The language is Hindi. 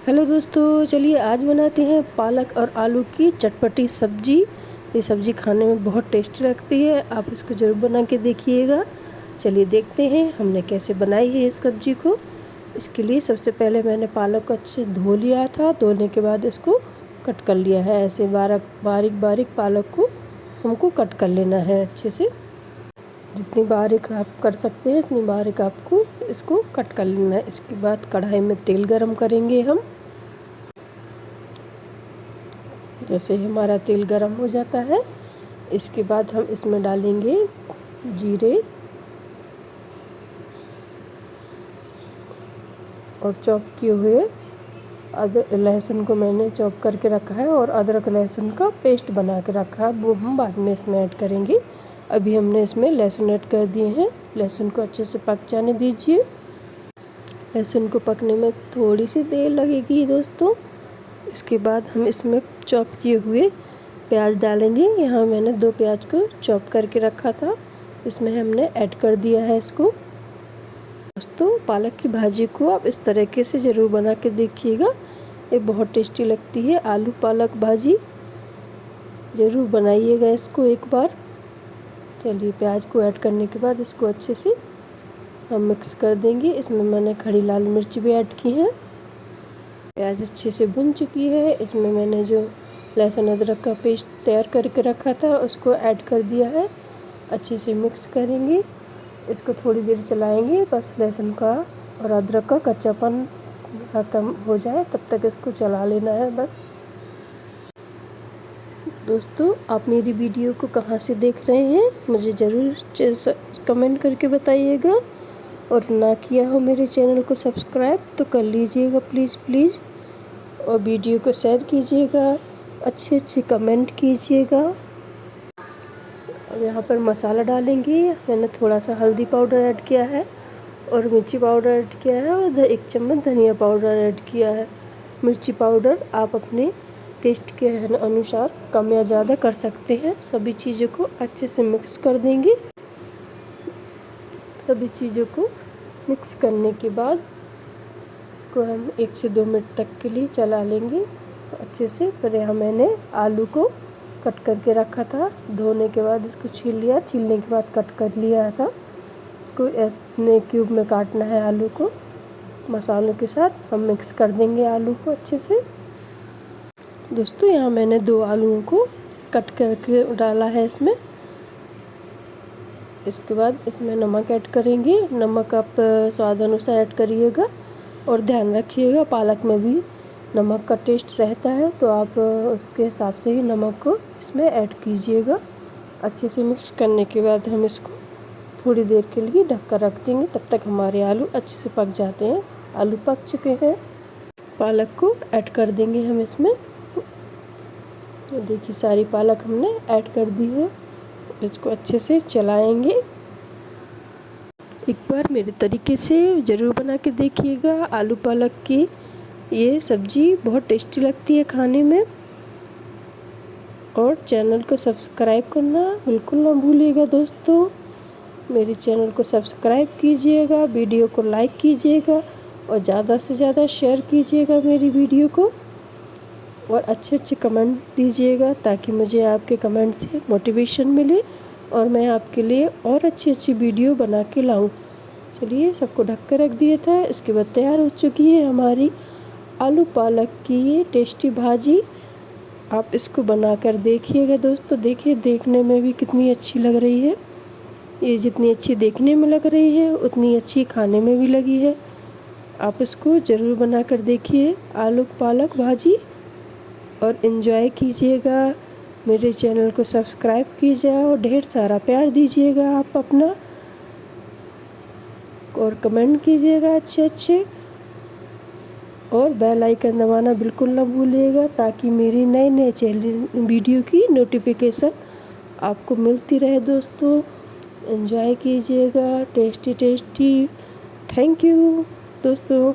हेलो दोस्तों, चलिए आज बनाते हैं पालक और आलू की चटपटी सब्जी। ये सब्जी खाने में बहुत टेस्टी लगती है, आप इसको ज़रूर बना के देखिएगा। चलिए देखते हैं हमने कैसे बनाई है इस सब्जी को। इसके लिए सबसे पहले मैंने पालक को अच्छे से धो लिया था। धोने के बाद इसको कट कर लिया है। ऐसे बारीक बारीक पालक को हमको कट कर लेना है अच्छे से। जितनी बारीक आप कर सकते हैं उतनी बारीक आपको इसको कट कर लेना है। इसके बाद कढ़ाई में तेल गरम करेंगे हम। जैसे हमारा तेल गरम हो जाता है, इसके बाद हम इसमें डालेंगे जीरे और चॉप किए हुए लहसुन को मैंने चॉप करके रखा है, और अदरक लहसुन का पेस्ट बना के रखा है, वो हम बाद में इसमें ऐड करेंगे। अभी हमने इसमें लहसुन ऐड कर दिए हैं। लहसुन को अच्छे से पक जाने दीजिए। लहसुन को पकने में थोड़ी सी देर लगेगी दोस्तों। इसके बाद हम इसमें चॉप किए हुए प्याज डालेंगे। यहाँ मैंने 2 प्याज को चॉप करके रखा था, इसमें हमने ऐड कर दिया है इसको। दोस्तों, पालक की भाजी को आप इस तरीके से ज़रूर बना के देखिएगा, ये बहुत टेस्टी लगती है। आलू पालक भाजी ज़रूर बनाइएगा इसको एक बार। चलिए, प्याज को ऐड करने के बाद इसको अच्छे से हम मिक्स कर देंगे। इसमें मैंने खड़ी लाल मिर्च भी ऐड की है। प्याज अच्छे से भुन चुकी है। इसमें मैंने जो लहसुन अदरक का पेस्ट तैयार करके रखा था उसको ऐड कर दिया है। अच्छे से मिक्स करेंगे, इसको थोड़ी देर चलाएंगे, बस लहसुन का और अदरक का कच्चापन ख़त्म हो जाए तब तक इसको चला लेना है बस। दोस्तों, आप मेरी वीडियो को कहाँ से देख रहे हैं मुझे ज़रूर कमेंट करके बताइएगा, और ना किया हो मेरे चैनल को सब्सक्राइब तो कर लीजिएगा प्लीज़। और वीडियो को शेयर कीजिएगा, अच्छे कमेंट कीजिएगा। और यहाँ पर मसाला डालेंगे। मैंने थोड़ा सा हल्दी पाउडर ऐड किया है और मिर्ची पाउडर ऐड किया है, और 1 चम्मच धनिया पाउडर ऐड किया है। मिर्ची पाउडर आप अपने टेस्ट के अनुसार कम या ज़्यादा कर सकते हैं। सभी चीज़ों को अच्छे से मिक्स कर देंगे। सभी चीज़ों को मिक्स करने के बाद इसको हम 1 से 2 मिनट तक के लिए चला लेंगे तो अच्छे से। फिर यहाँ मैंने आलू को कट करके रखा था। धोने के बाद इसको छील लिया, छीलने के बाद कट कर लिया था। इसको इतने क्यूब में काटना है आलू को। मसालों के साथ हम मिक्स कर देंगे आलू को अच्छे से। दोस्तों, यहाँ मैंने 2 आलूओं को कट करके डाला है इसमें। इसके बाद इसमें नमक ऐड करेंगे। नमक आप स्वाद अनुसार ऐड करिएगा, और ध्यान रखिएगा पालक में भी नमक का टेस्ट रहता है, तो आप उसके हिसाब से ही नमक को इसमें ऐड कीजिएगा। अच्छे से मिक्स करने के बाद हम इसको थोड़ी देर के लिए ढक कर रख देंगे, तब तक हमारे आलू अच्छे से पक जाते हैं। आलू पक चुके हैं, पालक को ऐड कर देंगे हम इसमें। तो देखिए, सारी पालक हमने ऐड कर दी है। इसको अच्छे से चलाएंगे। एक बार मेरे तरीके से ज़रूर बना के देखिएगा। आलू पालक की ये सब्ज़ी बहुत टेस्टी लगती है खाने में। और चैनल को सब्सक्राइब करना बिल्कुल ना भूलिएगा दोस्तों। मेरे चैनल को सब्सक्राइब कीजिएगा, वीडियो को लाइक कीजिएगा, और ज़्यादा से ज़्यादा शेयर कीजिएगा मेरी वीडियो को, और अच्छे कमेंट दीजिएगा, ताकि मुझे आपके कमेंट से मोटिवेशन मिले और मैं आपके लिए और अच्छी वीडियो बना के लाऊं। चलिए, सबको ढक कर रख दिया था। इसके बाद तैयार हो चुकी है हमारी आलू पालक की ये टेस्टी भाजी। आप इसको बनाकर देखिएगा दोस्तों। देखिए, देखने में भी कितनी अच्छी लग रही है। ये जितनी अच्छी देखने में लग रही है उतनी अच्छी खाने में भी लगी है। आप इसको ज़रूर बनाकर देखिए, आलू पालक भाजी, और एंजॉय कीजिएगा। मेरे चैनल को सब्सक्राइब कीजिए और ढेर सारा प्यार दीजिएगा आप अपना, और कमेंट कीजिएगा अच्छे, और बेल आइकन दबाना बिल्कुल ना भूलिएगा, ताकि मेरी नए चैनल वीडियो की नोटिफिकेशन आपको मिलती रहे दोस्तों। एंजॉय कीजिएगा, टेस्टी। थैंक यू दोस्तों।